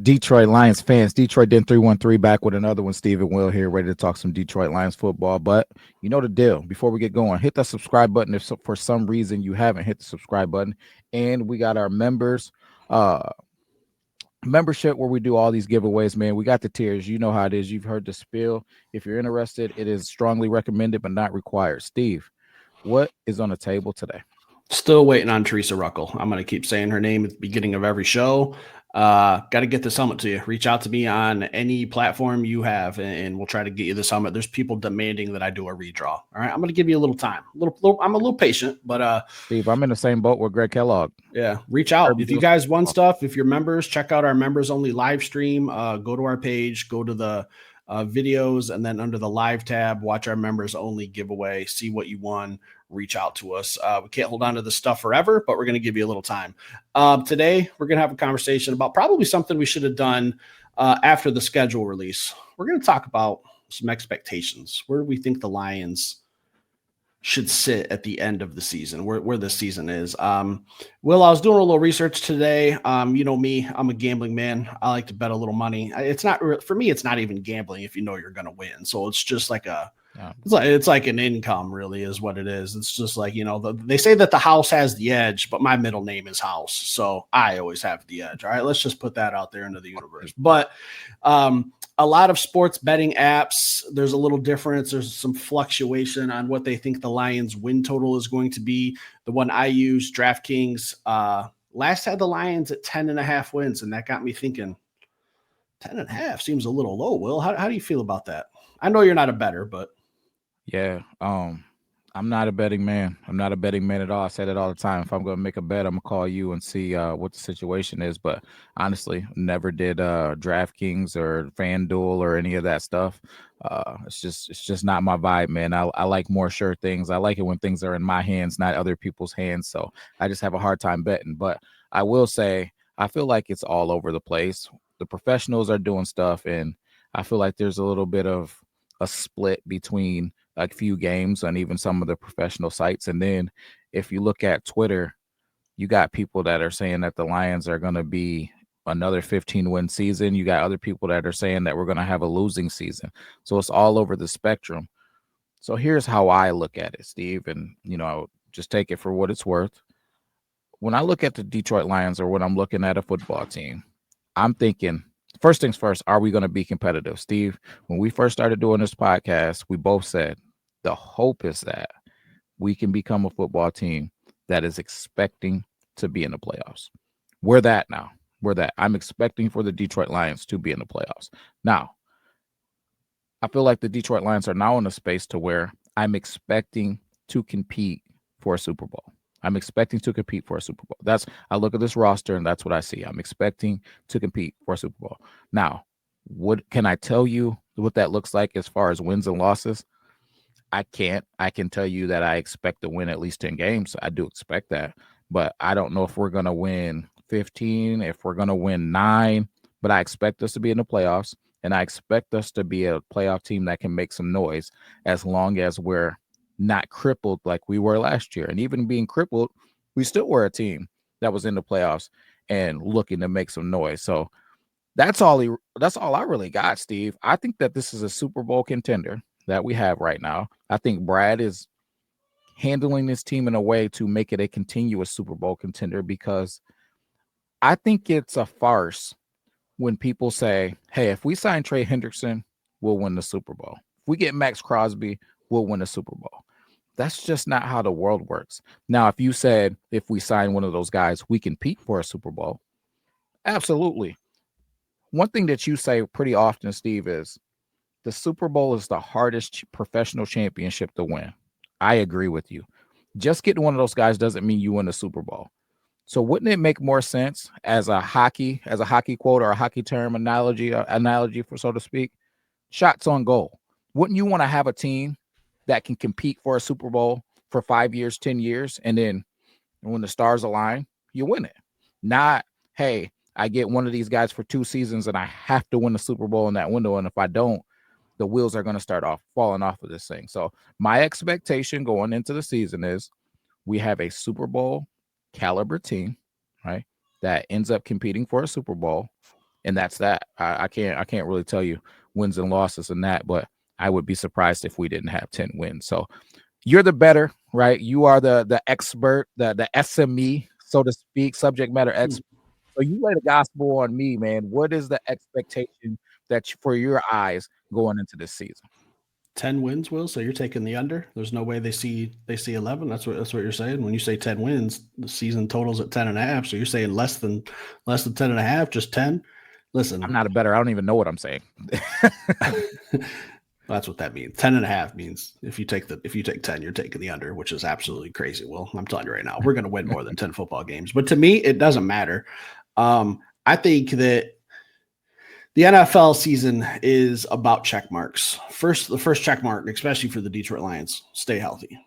Detroit Lions fans, Detroit Den 313 back with another one. Stephen Will here, ready to talk some Detroit Lions football. But you know the deal. Before we get going, hit that subscribe button if for some reason you haven't hit the subscribe button. And we got our members membership where we do all these giveaways, man. We got the tiers. You know how it is. You've heard the spiel. If you're interested, it is strongly recommended but not required. Steve, what is on the table today? Still waiting on Teresa Ruckel. I'm going to keep saying her name at the beginning of every show. Got to get this helmet to you. Reach out to me on any platform you have, and we'll try to get you this helmet. There's people demanding that I do a redraw. All right, I'm going to give you a little time. I'm a little patient, but Steve, I'm in the same boat with Greg Kellogg. Yeah, reach out if you guys want stuff. If you're members, check out our members only live stream. Go to our page, go to the videos, and then under the live tab, watch our members only giveaway. See what you won. Reach out to us. We can't hold on to this stuff forever, but we're going to give you a little time. Today, we're going to have a conversation about probably something we should have done after the schedule release. We're going to talk about some expectations. Where do we think the Lions should sit at the end of the season, where this season is? Will, I was doing a little research today. You know me, I'm a gambling man. I like to bet a little money. It's not, for me, it's not even gambling if you know you're going to win. So it's just like it's like an income, really, is what it is. It's just like, you know, they say that the house has the edge, but my middle name is House, so I always have the edge. All right, let's just put that out there into the universe. But a lot of sports betting apps, there's a little difference. There's some fluctuation on what they think the Lions win total is going to be. The one I use, DraftKings, last had the Lions at 10.5 wins, and that got me thinking 10.5 seems a little low. Will, how do you feel about that? I know you're not a bettor, but Yeah. I'm not a betting man. I'm not a betting man at all. I said it all the time. If I'm going to make a bet, I'm going to call you and see what the situation is. But honestly, never did DraftKings or FanDuel or any of that stuff. It's just not my vibe, man. I like more sure things. I like it when things are in my hands, not other people's hands. So I just have a hard time betting. But I will say, I feel like it's all over the place. The professionals are doing stuff, and I feel like there's a little bit of a split between a few games and even some of the professional sites. And then if you look at Twitter, you got people that are saying that the Lions are going to be another 15-win season. You got other people that are saying that we're going to have a losing season. So it's all over the spectrum. So here's how I look at it, Steve, and just take it for what it's worth. When I look at the Detroit Lions, or when I'm looking at a football team, I'm thinking, first things first, are we going to be competitive? Steve, when we first started doing this podcast, we both said the hope is that we can become a football team that is expecting to be in the playoffs. We're that now. We're that. I'm expecting for the Detroit Lions to be in the playoffs. Now, I feel like the Detroit Lions are now in a space to where I'm expecting to compete for a Super Bowl. I'm expecting to compete for a Super Bowl. I look at this roster and that's what I see. I'm expecting to compete for a Super Bowl. Now, what can I tell you what that looks like as far as wins and losses? I can't. I can tell you that I expect to win at least 10 games. I do expect that. But I don't know if we're going to win 15, if we're going to win 9, but I expect us to be in the playoffs, and I expect us to be a playoff team that can make some noise as long as we're not crippled like we were last year. And even being crippled, we still were a team that was in the playoffs and looking to make some noise. So that's all I really got, Steve. I think that this is a Super Bowl contender that we have right now. I think Brad is handling this team in a way to make it a continuous Super Bowl contender, because I think it's a farce when people say, hey, if we sign Trey Hendrickson, we'll win the Super Bowl. If we get Max Crosby, we'll win the Super Bowl. That's just not how the world works. Now, if you said, if we sign one of those guys, we compete for a Super Bowl, absolutely. One thing that you say pretty often, Steve, is the Super Bowl is the hardest professional championship to win. I agree with you. Just getting one of those guys doesn't mean you win the Super Bowl. So wouldn't it make more sense as a hockey quote or a hockey term analogy for, so to speak, shots on goal? Wouldn't you want to have a team that can compete for a Super Bowl for 5 years, 10 years, and then when the stars align, you win it? Not, hey, I get one of these guys for 2 seasons and I have to win the Super Bowl in that window, and if I don't, the wheels are going to start falling off of this thing. So my expectation going into the season is we have a Super Bowl caliber team, right, that ends up competing for a Super Bowl. and that's that. I can't really tell you wins and losses and that, but I would be surprised if we didn't have 10 wins. So you're the better, right? You are the expert, the SME, so to speak, subject matter expert. So you lay the gospel on me, man. What is the expectation for your eyes going into this season? 10 wins, Will. So you're taking the under. There's no way they see 11. That's what you're saying. When you say 10 wins, the season totals at 10 and a half. So you're saying less than 10 and a half, just 10. I'm Listen, not a better. I don't even know what I'm saying. that's what that means. 10 and a half means if you take 10, you're taking the under, which is absolutely crazy. Will, I'm telling you right now, we're going to win more than 10 football games. But to me, it doesn't matter. I think that the NFL season is about check marks. The first check mark, especially for the Detroit Lions, stay healthy.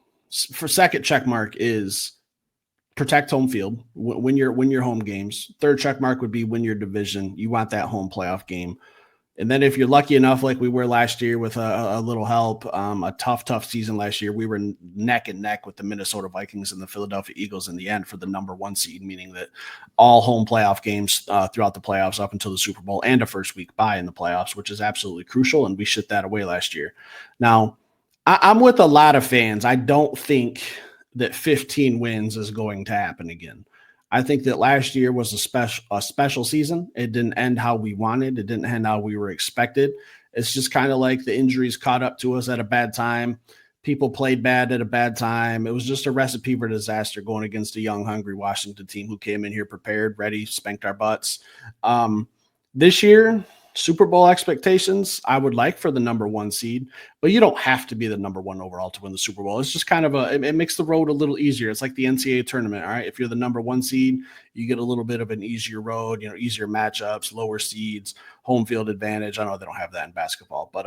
For second check mark is protect home field, win your home games. Third check mark would be win your division. You want that home playoff game. And then if you're lucky enough, like we were last year with a little help, a tough season last year, we were neck and neck with the Minnesota Vikings and the Philadelphia Eagles in the end for the number 1 seed, meaning that all home playoff games throughout the playoffs up until the Super Bowl and a first week bye in the playoffs, which is absolutely crucial. And we shit that away last year. Now, I'm with a lot of fans. I don't think that 15 wins is going to happen again. I think that last year was a special season. It didn't end how we wanted. It didn't end how we were expected. It's just kind of like the injuries caught up to us at a bad time. People played bad at a bad time. It was just a recipe for disaster going against a young, hungry Washington team who came in here prepared, ready, spanked our butts. This year, Super Bowl expectations, I would like for the number 1 seed, but you don't have to be the number 1 overall to win the Super Bowl. It's just kind of it makes the road a little easier. It's like the NCAA tournament. All right. If you're the number 1 seed, you get a little bit of an easier road, easier matchups, lower seeds, home field advantage. I know they don't have that in basketball, but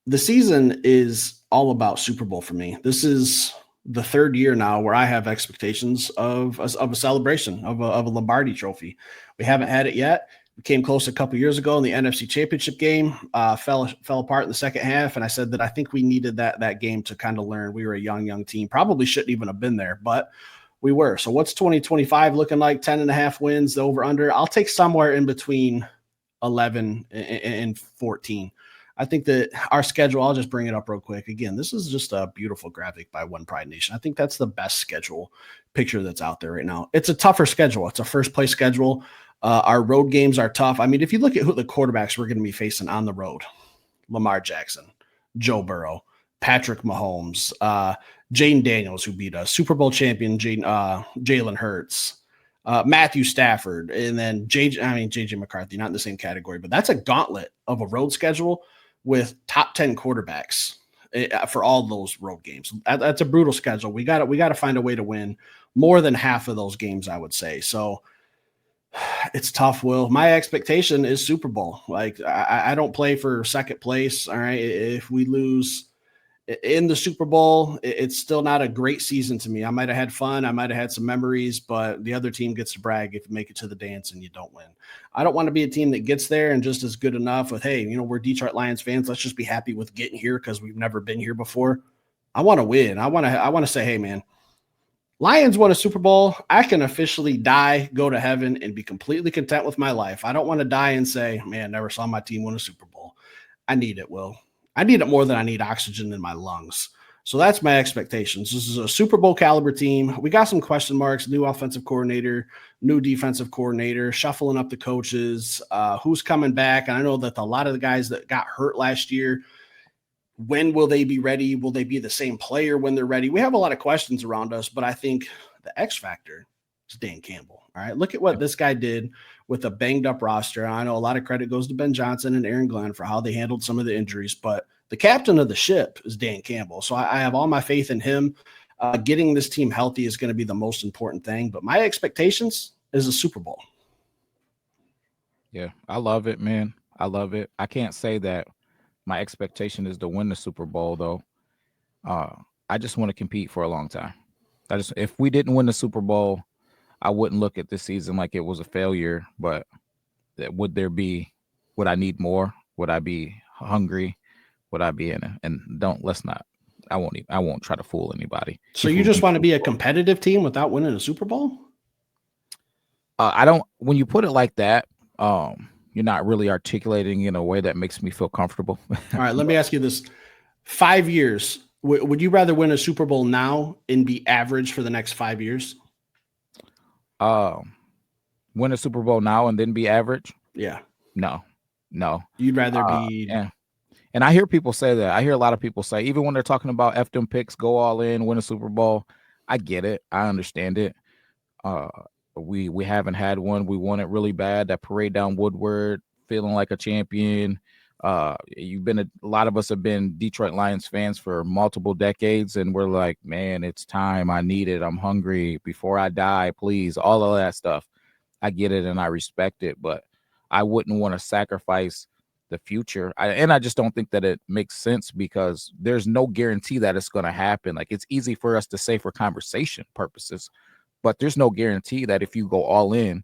the season is all about Super Bowl for me. This is the third year now where I have expectations of a celebration of a Lombardi trophy. We haven't had it yet. We came close a couple years ago in the NFC Championship game, fell apart in the second half, and I said that I think we needed that game to kind of learn. We were a young team, probably shouldn't even have been there, but we were. So what's 2025 looking like? 10 and a half wins, the over under. I'll take somewhere in between 11 and 14. I think that our schedule, I'll just bring it up real quick. Again, this is just a beautiful graphic by One Pride Nation. I think that's the best schedule picture that's out there right now. It's a tougher schedule. It's a first place schedule. Our road games are tough. I mean, if you look at who the quarterbacks we're going to be facing on the road, Lamar Jackson, Joe Burrow, Patrick Mahomes, Jaden Daniels, who beat us, Super Bowl champion Jalen Hurts, Matthew Stafford, and then JJ McCarthy, not in the same category, but that's a gauntlet of a road schedule with top 10 quarterbacks for all those road games. That's a brutal schedule. We got to find a way to win more than half of those games, I would say. So it's tough, Will. My expectation is Super Bowl. Like I don't play for second place. All right. If we lose in the Super Bowl, it's still not a great season to me. I might have had fun. I might have had some memories, but the other team gets to brag if you make it to the dance and you don't win. I don't want to be a team that gets there and just is good enough with, hey, we're Detroit Lions fans. Let's just be happy with getting here because we've never been here before. I want to win. I want to say, hey, man, Lions won a Super Bowl. I can officially die, go to heaven, and be completely content with my life. I don't want to die and say, man, never saw my team win a Super Bowl. I need it, Will. I need it more than I need oxygen in my lungs. So that's my expectations. This is a Super Bowl caliber team. We got some question marks, new offensive coordinator, new defensive coordinator, shuffling up the coaches, who's coming back. And I know that a lot of the guys that got hurt last year, when will they be ready? Will they be the same player when they're ready? We have a lot of questions around us, but I think the X factor is Dan Campbell. All right. Look at what this guy did with a banged up roster. I know a lot of credit goes to Ben Johnson and Aaron Glenn for how they handled some of the injuries, but the captain of the ship is Dan Campbell. So I have all my faith in him. Getting this team healthy is going to be the most important thing, but my expectations is a Super Bowl. Yeah, I love it, man. I love it. I can't say that my expectation is to win the Super Bowl, though. I just want to compete for a long time. If we didn't win the Super Bowl, I wouldn't look at this season like it was a failure. But would I need more? Would I be hungry? Would I be in it? And I won't try to fool anybody. So you just want to be a competitive team without winning a Super Bowl? I don't. When you put it like that, You're not really articulating in a way that makes me feel comfortable. All right, let me ask you this: 5 years. Would you rather win a Super Bowl now and be average for the next 5 years? Um, win a Super Bowl now and then be average? Yeah. No, no. You'd rather be. Yeah. And I hear people say that. I hear a lot of people say, even when they're talking about F them picks, go all in, win a Super Bowl. I get it. I understand it. Uh, we haven't had one. We won it really bad. That parade down Woodward, feeling like a champion. You've been a lot of us have been Detroit Lions fans for multiple decades, and we're like, man, it's time. I need it. I'm hungry. Before I die, please. All of that stuff. I get it and I respect it, but I wouldn't want to sacrifice the future. And I just don't think that it makes sense because there's no guarantee that it's going to happen. Like it's easy for us to say for conversation purposes, but there's no guarantee that if you go all in,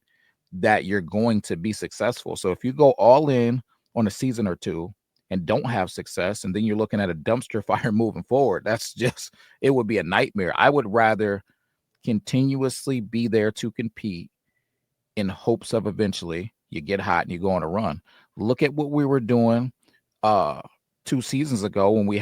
that you're going to be successful. So if you go all in on a season or two and don't have success, and then you're looking at a dumpster fire moving forward, it would be a nightmare. I would rather continuously be there to compete in hopes of eventually you get hot and you go on a run. Look at what we were doing 2 seasons ago when we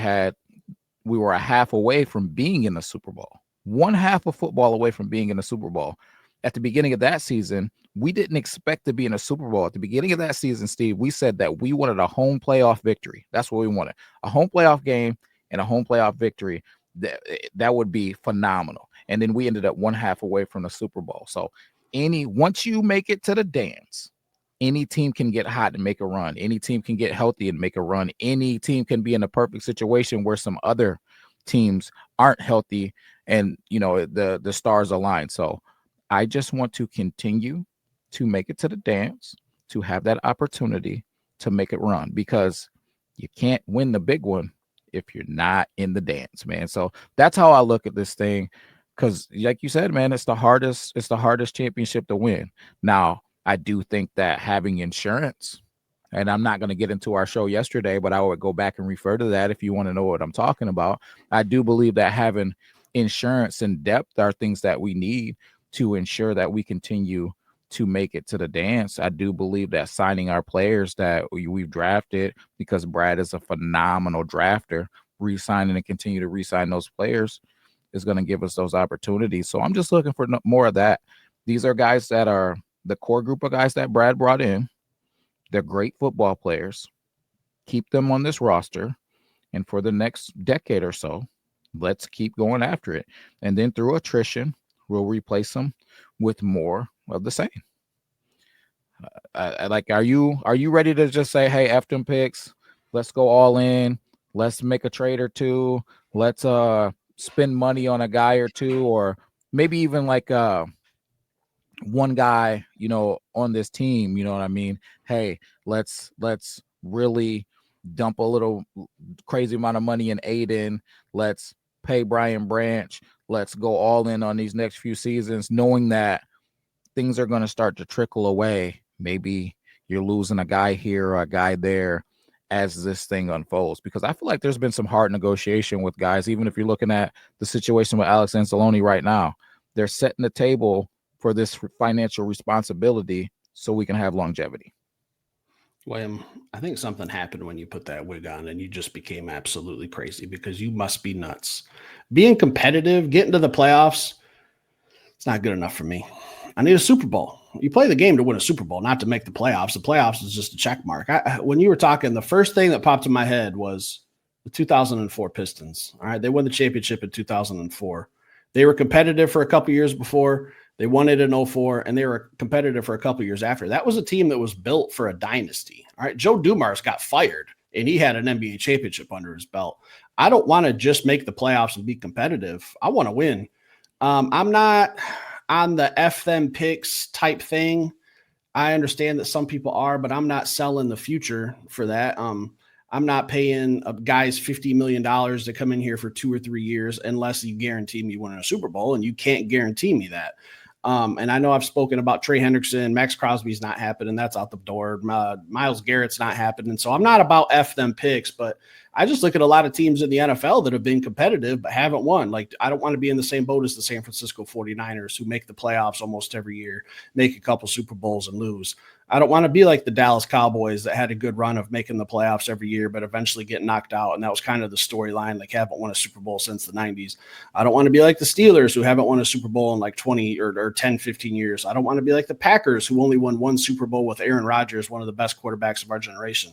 were a half away from being in the Super Bowl. One half of football away from being in the Super Bowl. At the beginning of that season, we didn't expect to be in a Super Bowl. At the beginning of that season, Steve, we said that we wanted a home playoff victory. That's what we wanted. A home playoff game and a home playoff victory. That would be phenomenal. And then we ended up one half away from the Super Bowl. So once you make it to the dance, any team can get hot and make a run. Any team can get healthy and make a run. Any team can be in a perfect situation where some other teams aren't healthy and the stars align. So I just want to continue to make it to the dance, to have that opportunity to make it run, because you can't win the big one if you're not in the dance, man. So that's how I look at this thing. Because like you said, man, it's the hardest championship to win. Now, I do think that having insurance, and I'm not going to get into our show yesterday, but I would go back and refer to that if you want to know what I'm talking about. I do believe that having insurance and depth are things that we need to ensure that we continue to make it to the dance. I do believe that signing our players that we've drafted, because Brad is a phenomenal drafter, re-signing and continue to re-sign those players is going to give us those opportunities. So I'm just looking for more of that. These are guys that are the core group of guys that Brad brought in. They're great football players. Keep them on this roster. And for the next decade or so, let's keep going after it. And then through attrition, we'll replace them with more of the same. Are you ready to just say, hey, F them picks, let's go all in, let's make a trade or two, let's spend money on a guy or two, or maybe even like one guy, on this team, you know what I mean? Hey, let's really dump a little crazy amount of money in Aiden. Let's pay Brian Branch. Let's go all in on these next few seasons, knowing that things are going to start to trickle away. Maybe you're losing a guy here or a guy there as this thing unfolds, because I feel like there's been some hard negotiation with guys. Even if you're looking at the situation with Alex Anzalone right now, they're setting the table for this financial responsibility so we can have longevity. William, I think something happened when you put that wig on and you just became absolutely crazy, because you must be nuts. Being competitive, getting to the playoffs, it's not good enough for me. I need a Super Bowl. You play the game to win a Super Bowl, not to make the playoffs. The playoffs is just a check mark. When you were talking, the first thing that popped in my head was the 2004 Pistons. All right, they won the championship in 2004. They were competitive for a couple years before. They won it in 2004, and they were competitive for a couple years after. That was a team that was built for a dynasty. All right, Joe Dumars got fired, and he had an NBA championship under his belt. I don't want to just make the playoffs and be competitive. I want to win. I'm not on the F them picks type thing. I understand that some people are, but I'm not selling the future for that. I'm not paying guys $50 million to come in here for 2 or 3 years unless you guarantee me winning a Super Bowl, and you can't guarantee me that. And I know I've spoken about Trey Hendrickson, Max Crosby's not happening. That's out the door. Myles Garrett's not happening. So I'm not about F them picks, but I just look at a lot of teams in the NFL that have been competitive but haven't won. Like, I don't want to be in the same boat as the San Francisco 49ers, who make the playoffs almost every year, make a couple Super Bowls and lose. I don't want to be like the Dallas Cowboys that had a good run of making the playoffs every year, but eventually get knocked out. And that was kind of the storyline. Like, haven't won a Super Bowl since the 90s. I don't want to be like the Steelers, who haven't won a Super Bowl in like 20 or 10, 15 years. I don't want to be like the Packers, who only won one Super Bowl with Aaron Rodgers, one of the best quarterbacks of our generation.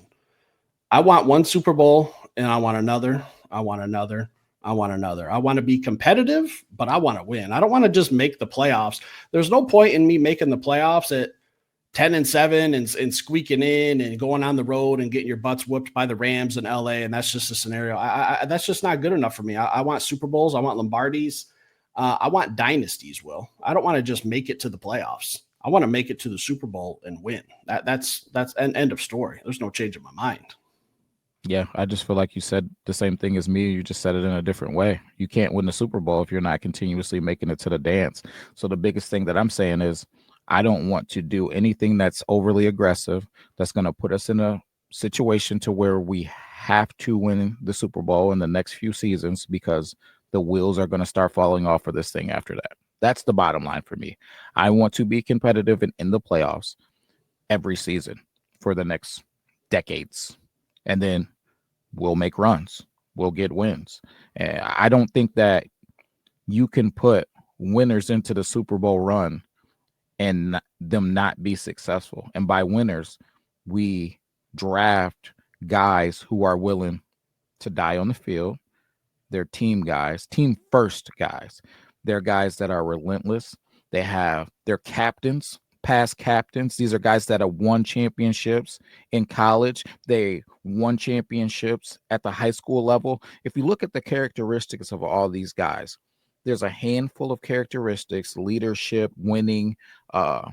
I want one Super Bowl and I want another. I want another. I want another. I want to be competitive, but I want to win. I don't want to just make the playoffs. There's no point in me making the playoffs at 10-7 and squeaking in and going on the road and getting your butts whooped by the Rams in LA. And that's just a scenario. That's just not good enough for me. I want Super Bowls. I want Lombardis. I want dynasties, Will. I don't want to just make it to the playoffs. I want to make it to the Super Bowl and win. That's an end of story. There's no change in my mind. Yeah, I just feel like you said the same thing as me. You just said it in a different way. You can't win the Super Bowl if you're not continuously making it to the dance. So the biggest thing that I'm saying is I don't want to do anything that's overly aggressive, that's going to put us in a situation to where we have to win the Super Bowl in the next few seasons because the wheels are going to start falling off for this thing after that. That's the bottom line for me. I want to be competitive and in the playoffs every season for the next decades. And then we'll make runs. We'll get wins. And I don't think that you can put winners into the Super Bowl run and them not be successful. And by winners, we draft guys who are willing to die on the field. They're team guys, team first guys. They're guys that are relentless. They're captains, past captains. These are guys that have won championships in college. They won championships at the high school level. If you look at the characteristics of all these guys, there's a handful of characteristics: leadership, winning, uh,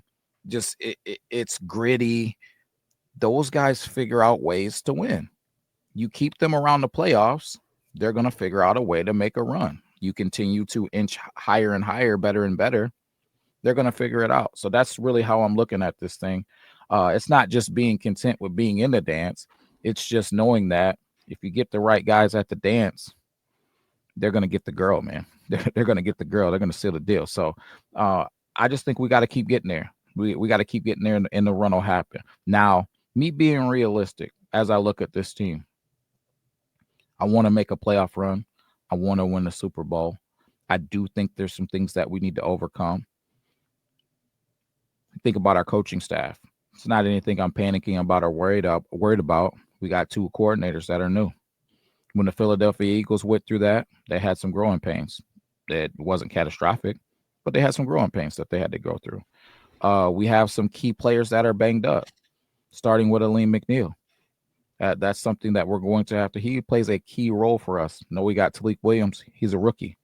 it's gritty. Those guys figure out ways to win. You keep them around the playoffs, they're going to figure out a way to make a run. You continue to inch higher and higher, better and better, they're going to figure it out. So that's really how I'm looking at this thing. It's not just being content with being in the dance. It's just knowing that if you get the right guys at the dance, they're going to get the girl, man. They're going to get the girl. They're going to seal the deal. So I just think we got to keep getting there. We got to keep getting there and the run will happen. Now, me being realistic, as I look at this team, I want to make a playoff run. I want to win the Super Bowl. I do think there's some things that we need to overcome. Think about our coaching staff. It's not anything I'm panicking about or worried about. We got two coordinators that are new. When the Philadelphia Eagles went through that, they had some growing pains. It wasn't catastrophic, but they had some growing pains that they had to go through. We have some key players that are banged up, starting with Aleem McNeil. That's something that we're going to have to. He plays a key role for us. No, we got Talik Williams. He's a rookie.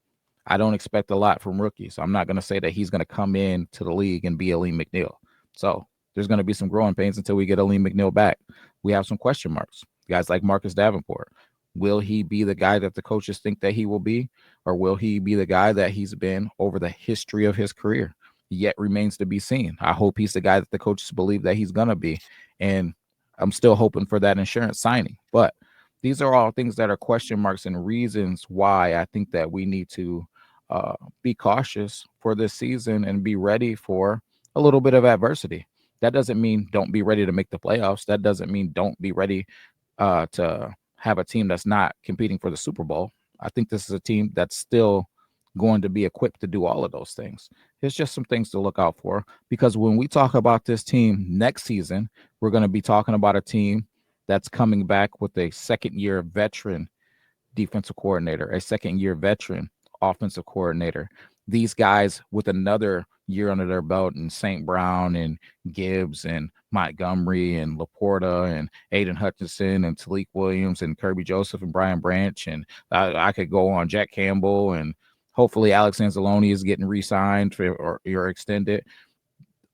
I don't expect a lot from rookies. I'm not going to say that he's going to come in to the league and be Aleem McNeil. So there's going to be some growing pains until we get Aleem McNeil back. We have some question marks. Guys like Marcus Davenport. Will he be the guy that the coaches think that he will be? Or will he be the guy that he's been over the history of his career? Yet remains to be seen. I hope he's the guy that the coaches believe that he's going to be. And I'm still hoping for that insurance signing. But these are all things that are question marks and reasons why I think that we need to be cautious for this season and be ready for a little bit of adversity. That doesn't mean don't be ready to make the playoffs. That doesn't mean don't be ready to have a team that's not competing for the Super Bowl. I think this is a team that's still going to be equipped to do all of those things. It's just some things to look out for, because when we talk about this team next season, we're going to be talking about a team that's coming back with a second-year veteran defensive coordinator, a second-year veteran offensive coordinator. These guys with another year under their belt, and St. Brown and Gibbs and Montgomery and Laporta and Aiden Hutchinson and Talik Williams and Kirby Joseph and Brian Branch. And I could go on, Jack Campbell, and hopefully Alex Anzalone is getting re-signed or extended.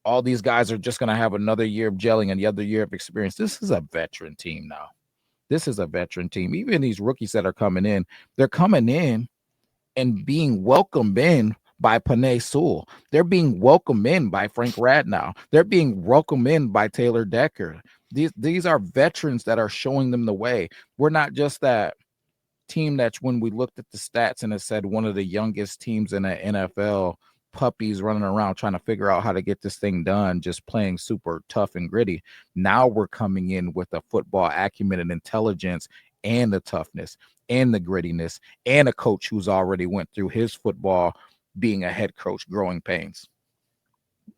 All these guys are just going to have another year of gelling and the other year of experience. This is a veteran team now. This is a veteran team. Even these rookies that are coming in, they're coming in and being welcomed in by Panay Sewell. They're being welcomed in by Frank Radnow. They're being welcomed in by Taylor Decker. These are veterans that are showing them the way. We're not just that team that's when we looked at the stats and it said one of the youngest teams in the NFL, puppies running around trying to figure out how to get this thing done, just playing super tough and gritty. Now we're coming in with a football acumen and intelligence and the toughness and the grittiness and a coach who's already went through his football being a head coach growing pains.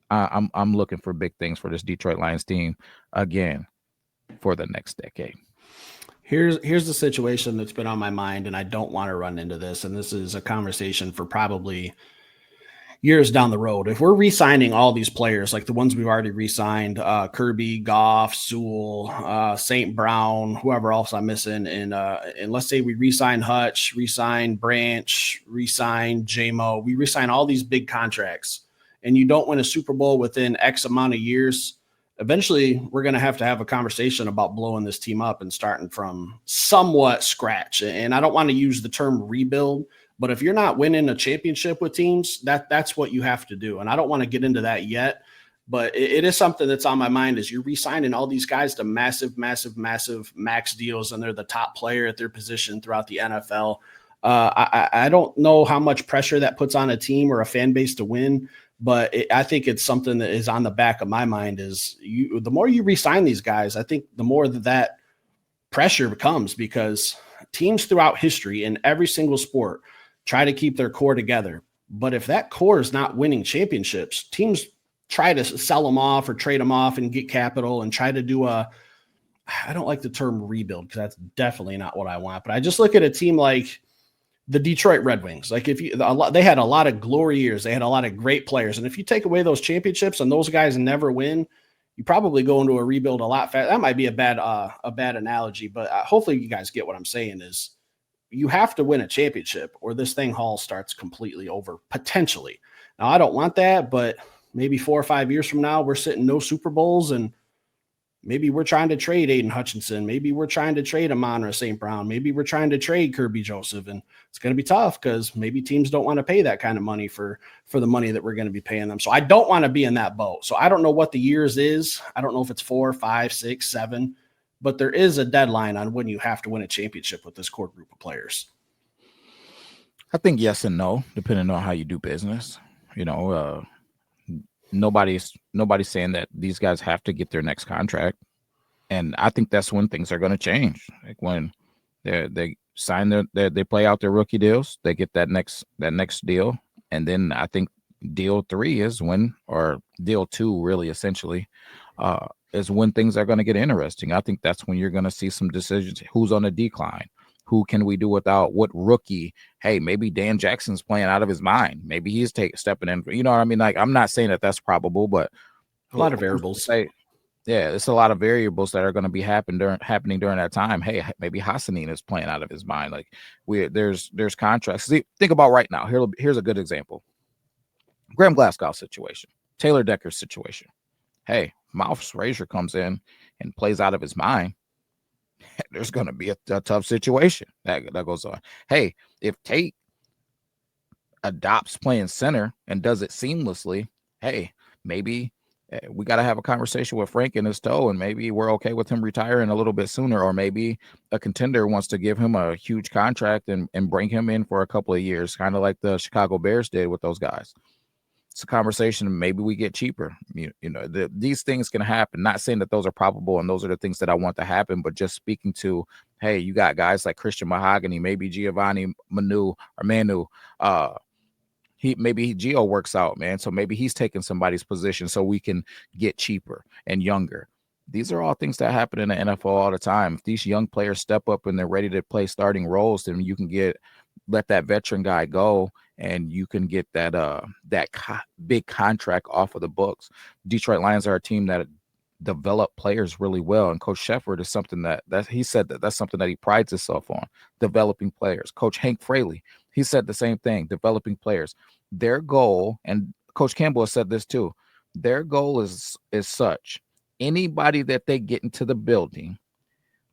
I'm looking for big things for this Detroit Lions team again for the next decade. Here's the situation that's been on my mind, and I don't want to run into this. And this is a conversation for probably years down the road. If we're re-signing all these players, like the ones we've already re-signed, Kirby, Goff, Sewell, St. Brown, whoever else I'm missing, and let's say we re-sign Hutch, re-sign Branch, re-sign JMO, we re-sign all these big contracts, and you don't win a Super Bowl within X amount of years, eventually we're going to have a conversation about blowing this team up and starting from somewhat scratch. And I don't want to use the term rebuild, but if you're not winning a championship with teams, that's what you have to do. And I don't want to get into that yet, but it is something that's on my mind. Is you're re-signing all these guys to massive max deals, and they're the top player at their position throughout the NFL. I don't know how much pressure that puts on a team or a fan base to win, but I think it's something that is on the back of my mind. Is the more you re-sign these guys, I think the more that pressure becomes, because teams throughout history in every single sport try to keep their core together. But if that core is not winning championships, teams try to sell them off or trade them off and get capital and try to do I don't like the term rebuild because that's definitely not what I want. But I just look at a team like the Detroit Red Wings. Like they had a lot of glory years. They had a lot of great players. And if you take away those championships and those guys never win, you probably go into a rebuild a lot faster. That might be a bad analogy, but hopefully you guys get what I'm saying. Is you have to win a championship or this thing all starts completely over potentially. Now I don't want that, but maybe 4 or 5 years from now, we're sitting no Super Bowls, and maybe we're trying to trade Aiden Hutchinson. Maybe we're trying to trade Amon-Ra St. Brown. Maybe we're trying to trade Kirby Joseph. And it's going to be tough because maybe teams don't want to pay that kind of money for the money that we're going to be paying them. So I don't want to be in that boat. So I don't know what the years is. I don't know if it's 4, 5, 6, 7, but there is a deadline on when you have to win a championship with this core group of players. I think yes and no, depending on how you do business. Nobody's saying that these guys have to get their next contract, and I think that's when things are going to change. Like when they sign they play out their rookie deals, they get that next deal, and then I think deal 3 is when, or deal 2 really essentially, is when things are going to get interesting. I think that's when you're going to see some decisions. Who's on the decline? Who can we do without? What rookie? Hey, maybe Dan Jackson's playing out of his mind. Maybe he's stepping in. You know what I mean? Like, I'm not saying that that's probable, but a lot of variables. Yeah, it's a lot of variables that are going to be happening during that time. Hey, maybe Hassanin is playing out of his mind. Like there's contracts. See, think about right now. Here's a good example. Graham Glasgow situation, Taylor Decker's situation. Hey, Miles Frazier comes in and plays out of his mind. There's going to be a tough situation that goes on. Hey, if Tate adopts playing center and does it seamlessly, hey, maybe we got to have a conversation with Frank in his toe, and maybe we're okay with him retiring a little bit sooner, or maybe a contender wants to give him a huge contract and bring him in for a couple of years, kind of like the Chicago Bears did with those guys. It's a conversation. Maybe we get cheaper. These things can happen. Not saying that those are probable and those are the things that I want to happen, but just speaking to, hey, you got guys like Christian Mahogany, maybe Giovanni Manu. Maybe Gio works out, man. So maybe he's taking somebody's position so we can get cheaper and younger. These are all things that happen in the NFL all the time. If these young players step up and they're ready to play starting roles, then you can let that veteran guy go, and you can get that big contract off of the books. Detroit Lions are a team that develop players really well, and Coach Shepard is something that he said that's something that he prides himself on, developing players. Coach Hank Fraley, he said the same thing, developing players. Their goal, and Coach Campbell has said this too, their goal is such: anybody that they get into the building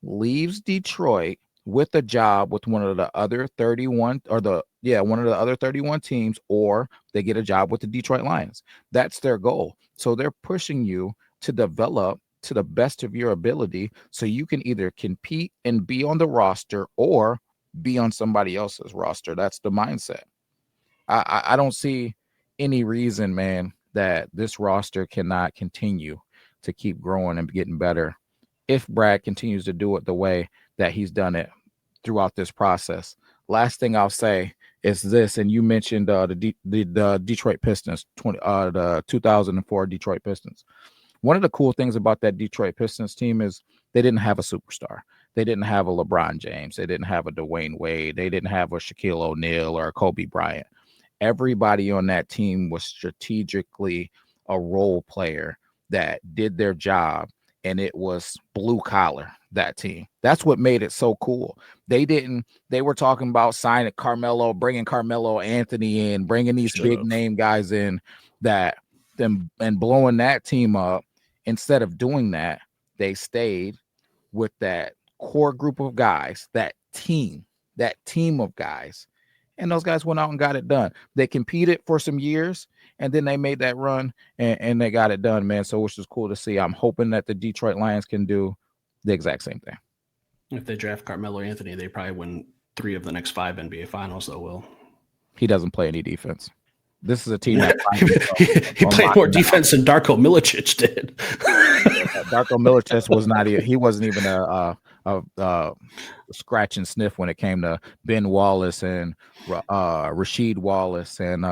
leaves Detroit with a job with one of the other 31 one of the other 31 teams, or they get a job with the Detroit Lions. That's their goal. So they're pushing you to develop to the best of your ability so you can either compete and be on the roster or be on somebody else's roster. That's the mindset. I don't see any reason, man, that this roster cannot continue to keep growing and getting better if Brad continues to do it the way that he's done it throughout this process. Last thing I'll say is this, and you mentioned the Detroit Pistons, the 2004 Detroit Pistons. One of the cool things about that Detroit Pistons team is they didn't have a superstar. They didn't have a LeBron James. They didn't have a Dwayne Wade. They didn't have a Shaquille O'Neal or a Kobe Bryant. Everybody on that team was strategically a role player that did their job, and it was blue collar, that team. That's what made it so cool. They were talking about signing Carmelo, bringing Carmelo Anthony in, bringing these big name guys in, that them and blowing that team up. Instead of doing that, they stayed with that core group of guys, that team of guys, and those guys went out and got it done. They competed for some years, and then they made that run, and they got it done, man. So, which is cool to see. I'm hoping that the Detroit Lions can do the exact same thing. If they draft Carmelo Anthony, they probably win 3 of the next 5 NBA Finals, though, Will. He doesn't play any defense. This is a team that he played more defense than Darko Milicic did. Darko Milicic was not even, he wasn't even a scratch and sniff when it came to Ben Wallace and Rasheed Wallace and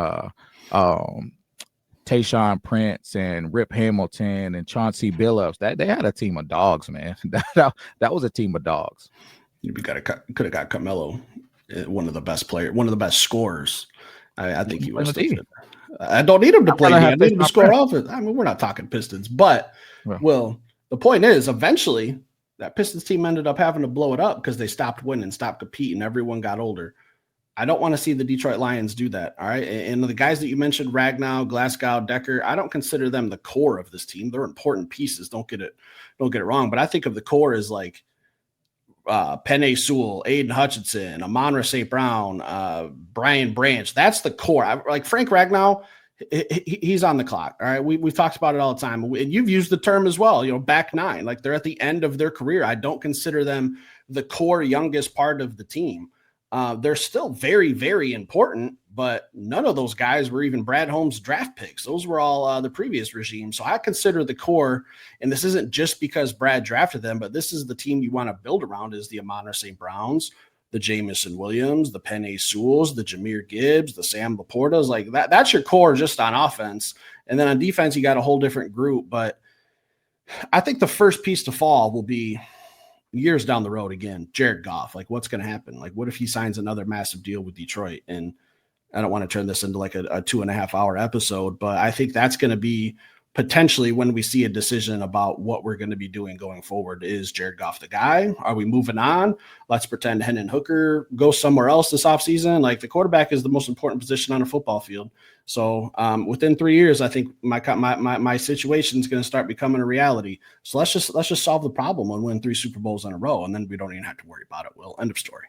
Tayshaun Prince and Rip Hamilton and Chauncey Billups. That they had a team of dogs, man. That was a team of dogs. You could have got Carmelo, one of the best players, one of the best scorers. I think he was. I don't need him to play. I need him to score offense. I mean, we're not talking Pistons, but well, the point is, eventually, that Pistons team ended up having to blow it up because they stopped winning, stopped competing. Everyone got older. I don't want to see the Detroit Lions do that. All right. And the guys that you mentioned, Ragnow, Glasgow, Decker, I don't consider them the core of this team. They're important pieces. Don't get it wrong. But I think of the core as like Penei Sewell, Aiden Hutchinson, Amon-Ra St. Brown, Brian Branch. That's the core. Like Frank Ragnow, he's on the clock. All right. We've talked about it all the time. And you've used the term as well, back nine. Like they're at the end of their career. I don't consider them the core youngest part of the team. They're still very, very important, but none of those guys were even Brad Holmes draft picks. Those were all the previous regime. So I consider the core, and this isn't just because Brad drafted them, but this is the team you want to build around, is the Amon-Ra St. Browns, the Jamison Williams, the Penei Sewells, the Jahmyr Gibbs, the Sam Laportas. Like that's your core just on offense. And then on defense, you got a whole different group. But I think the first piece to fall will be years down the road again, Jared Goff. Like, what's going to happen? Like, what if he signs another massive deal with Detroit? And I don't want to turn this into like a 2.5 hour episode, but I think that's going to be potentially when we see a decision about what we're going to be doing going forward. Is Jared Goff the guy? Are we moving on? Let's pretend Hendon Hooker goes somewhere else this offseason. Like, the quarterback is the most important position on a football field. So within 3 years, I think my situation is going to start becoming a reality. So let's just solve the problem and win 3 Super Bowls in a row, and then we don't even have to worry about it. Will, end of story.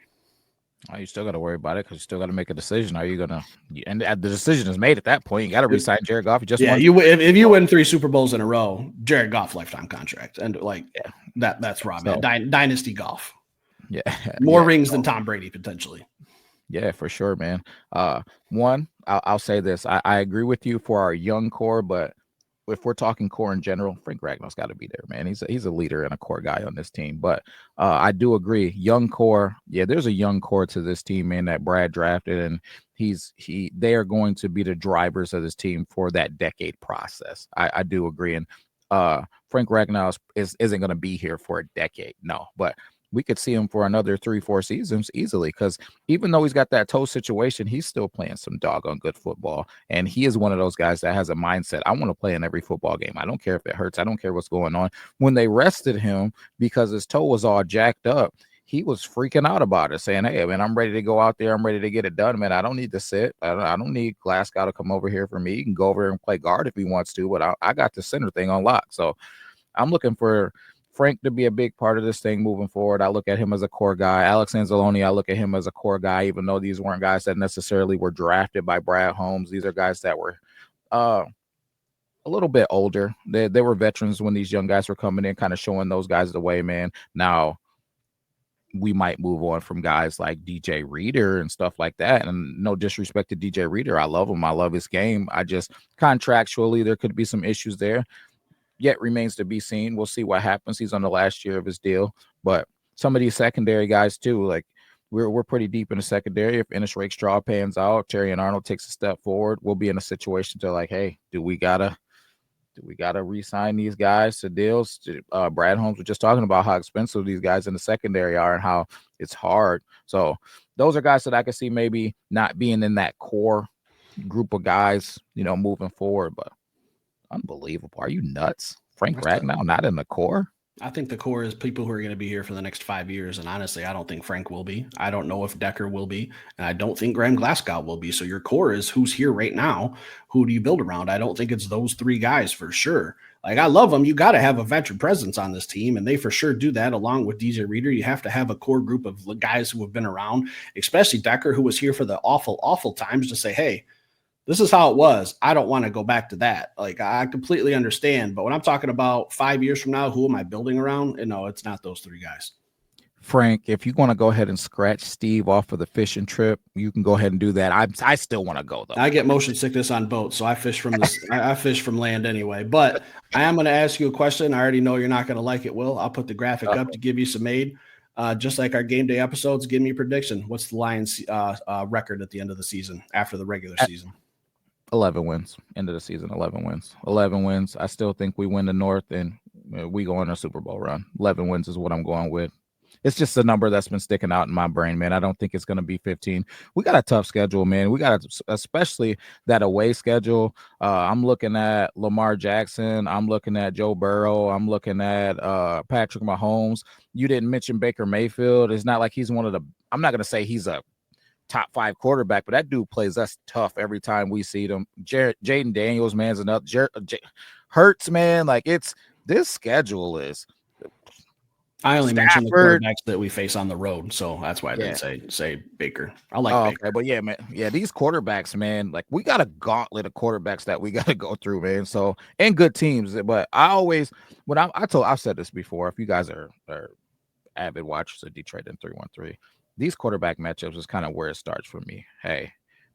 Oh, you still got to worry about it because you still got to make a decision. Are you gonna? And the decision is made at that point. You got to resign Jared Goff. If you win 3 Super Bowls in a row, Jared Goff lifetime contract, and that's Rob. Dynasty Goff. Yeah, more rings than Tom Brady potentially. Yeah, for sure, man. One, I'll say this: I agree with you for our young core, but if we're talking core in general, Frank Ragnow's got to be there, man. He's a leader and a core guy on this team. But I do agree, young core. Yeah, there's a young core to this team, man, that Brad drafted, and they are going to be the drivers of this team for that decade process. I do agree, and Frank Ragnow isn't going to be here for a decade, no, but we could see him for another 3-4 seasons easily, because even though he's got that toe situation, he's still playing some doggone good football. And he is one of those guys that has a mindset. I want to play in every football game. I don't care if it hurts. I don't care what's going on. When they rested him because his toe was all jacked up, he was freaking out about it, saying, hey, man, I'm ready to go out there. I'm ready to get it done, man. I don't need to sit. I don't need Glasgow to come over here for me. He can go over and play guard if he wants to, but I got the center thing on lock. So I'm looking for Frank to be a big part of this thing moving forward. I look at him as a core guy. Alex Anzalone, I look at him as a core guy, even though these weren't guys that necessarily were drafted by Brad Holmes. These are guys that were a little bit older. They were veterans when these young guys were coming in, kind of showing those guys the way, man. Now we might move on from guys like DJ Reader and stuff like that. And no disrespect to DJ Reader. I love him. I love his game. I just contractually, there could be some issues there. Yet remains to be seen. We'll see what happens. He's on the last year of his deal. But some of these secondary guys too, like we're pretty deep in the secondary. If Ennis Rakestraw pans out, Terry and Arnold takes a step forward, we'll be in a situation to like, hey, do we gotta re-sign these guys to deals? Brad Holmes was just talking about how expensive these guys in the secondary are and how it's hard. So those are guys that I could see maybe not being in that core group of guys, moving forward. But unbelievable. Are you nuts? Frank Ragnow not in the core? I think the core is people who are going to be here for the next 5 years. And honestly, I don't think Frank will be. I don't know if Decker will be. And I don't think Graham Glasgow will be. So your core is who's here right now. Who do you build around? I don't think it's those three guys for sure. Like, I love them. You got to have a veteran presence on this team. And they for sure do that along with DJ Reader. You have to have a core group of guys who have been around, especially Decker, who was here for the awful, awful times, to say, hey, this is how it was. I don't want to go back to that. Like, I completely understand. But when I'm talking about 5 years from now, who am I building around? And no, it's not those three guys. Frank, if you want to go ahead and scratch Steve off of the fishing trip, you can go ahead and do that. I still want to go though. I get motion sickness on boats, so I fish from this. I fish from land anyway. But I am going to ask you a question. I already know you're not going to like it, Will. I'll put the graphic up to give you some aid. Just like our game day episodes, give me a prediction. What's the Lions' record at the end of the season after the regular season? 11 wins. End of the season, 11 wins. 11 wins. I still think we win the North and we go on a Super Bowl run. 11 wins is what I'm going with. It's just a number that's been sticking out in my brain, man. I don't think it's going to be 15. We got a tough schedule, man. We got especially that away schedule. I'm looking at Lamar Jackson. I'm looking at Joe Burrow. I'm looking at Patrick Mahomes. You didn't mention Baker Mayfield. It's not like he's one of the – I'm not going to say he's a top 5 quarterback, but that dude plays us tough every time we see them. Jaden Daniels, man's another. Hurts, man. Like, this schedule is – I only mentioned the quarterbacks that we face on the road, so that's why I didn't say Baker. I like Baker. Okay, but yeah, man, these quarterbacks, man, like we got a gauntlet of quarterbacks that we got to go through, man. So, and good teams, but I always when I've said this before. If you guys are avid watchers of Detroit and 313, these quarterback matchups is kind of where it starts for me. Hey,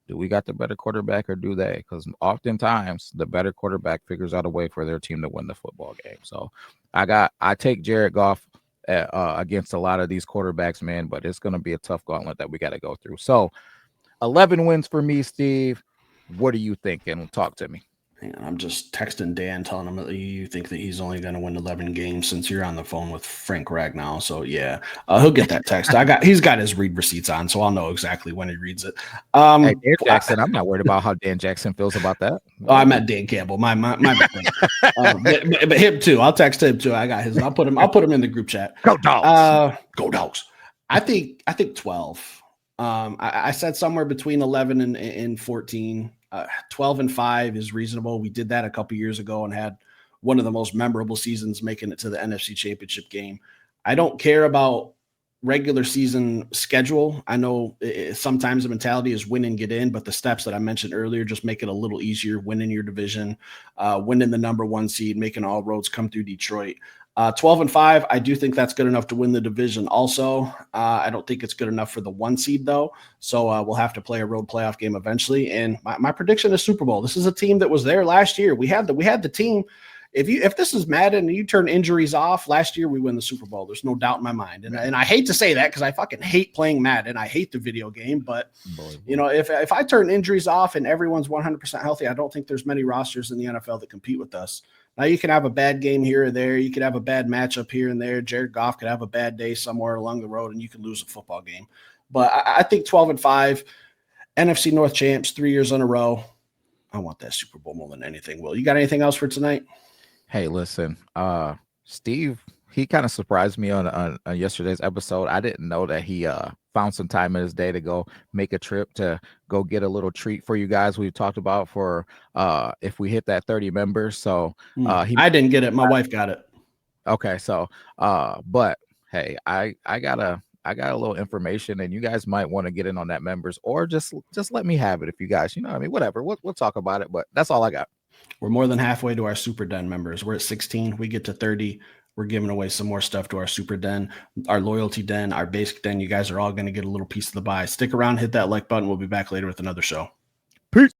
do we got the better quarterback or do they? Because oftentimes the better quarterback figures out a way for their team to win the football game. So, I take Jared Goff against a lot of these quarterbacks, man, but it's going to be a tough gauntlet that we got to go through. So 11 wins for me, Steve. What are you thinking? Talk to me. I'm just texting Dan, telling him that you think that he's only going to win 11 games since you're on the phone with Frank Ragnow. So yeah, he'll get that text. He's got his read receipts on, so I'll know exactly when he reads it. Hey, Dan Jackson, I'm not worried about how Dan Jackson feels about that. Oh, I meant Dan Campbell. My but him too. I'll text him too. I got his. I'll put him in the group chat. Go Dogs. Go Dogs. I think 12. I said somewhere between 11 and 14. 12-5 is reasonable. We did that a couple years ago and had one of the most memorable seasons, making it to the NFC Championship game. I don't care about regular season schedule. I know sometimes the mentality is win and get in, but the steps that I mentioned earlier just make it a little easier. Winning your division, winning the number 1 seed, making all roads come through Detroit. 12-5, I do think that's good enough to win the division also. I don't think it's good enough for the 1 seed though. So we'll have to play a road playoff game eventually. And my prediction is Super Bowl. This is a team that was there last year. We had the team. If this is Madden and you turn injuries off, last year we win the Super Bowl. There's no doubt in my mind. And I hate to say that because I fucking hate playing Madden. I hate the video game. But, if I turn injuries off and everyone's 100% healthy, I don't think there's many rosters in the NFL that compete with us. Now, you can have a bad game here or there. You could have a bad matchup here and there. Jared Goff could have a bad day somewhere along the road, and you could lose a football game. But I think 12-5, NFC North champs 3 years in a row. I want that Super Bowl more than anything. Will, you got anything else for tonight? Hey, listen, Steve, he kind of surprised me on yesterday's episode. I didn't know that he found some time in his day to go make a trip to go get a little treat for you guys. We talked about for if we hit that 30 members. So I didn't get it. My wife got it. Okay, so but hey, I got a little information, and you guys might want to get in on that members, or just let me have it if you guys, whatever. We'll talk about it, but that's all I got. We're more than halfway to our Super Den members. We're at 16. We get to 30. We're giving away some more stuff to our Super Den, our Loyalty Den, our Basic Den. You guys are all going to get a little piece of the pie. Stick around, hit that like button. We'll be back later with another show. Peace.